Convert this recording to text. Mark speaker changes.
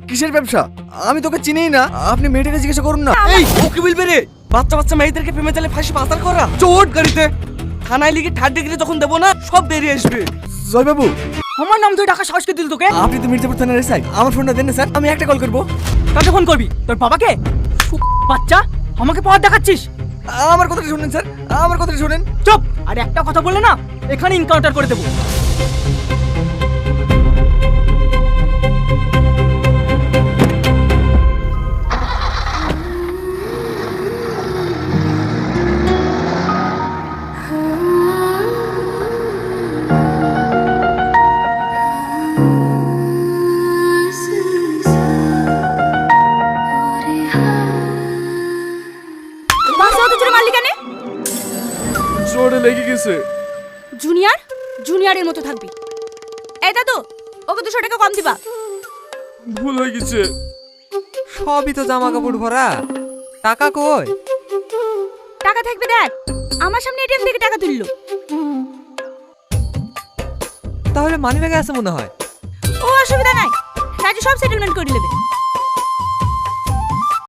Speaker 1: কিসের ব্যবসা? আমি তোকে চিনিই না, আপনি মেয়েটাকে জিজ্ঞাসা করুন না।
Speaker 2: এই ওকে বলবে রে বাচ্চা বাচ্চা মেয়েদেরকে প্রেমে চালে ফাঁসি পাতার করা চোট গাড়িতে থানায় লিখে 3rd ডিগ্রি যখন দেবো না সব বেরিয়ে আসবে।
Speaker 1: জয় বাবু,
Speaker 3: আমার নাম তুই টাকা সাহস কে দিল তোকে?
Speaker 1: আপনি তো মির্জাপুর থানার এসআই, আমার ফোনটা দেন না স্যার, আমি একটা কল করবো।
Speaker 3: কাকে ফোন করবি? তোর বাবাকে? বাচ্চা, আমাকে পাওয়ার দেখাচ্ছিস?
Speaker 1: আমার কথাটা শুনেন স্যার, আমার কথাটা শুনেন।
Speaker 3: চুপ! আর একটা কথা বললে না এখানে এনকাউন্টার করে দেবো।
Speaker 1: জোরে লেগে গেছে।
Speaker 4: জুনিয়র জুনিয়রের মতো থাকবি। এই দাদু, ওকে 200 টাকা কম দিবা।
Speaker 1: ভুল হয়ে গেছে।
Speaker 5: সবই তো জামা কাপড় ভরা, টাকা কই?
Speaker 4: টাকা থাকবে দেখ, আমার সামনে এটিএম থেকে টাকা তুললো।
Speaker 5: তাহলে মানি ব্যাগে আছে মনে হয়।
Speaker 4: ও অসুবিধা নাই, রাজু সব সেটেলমেন্ট করে নেবে।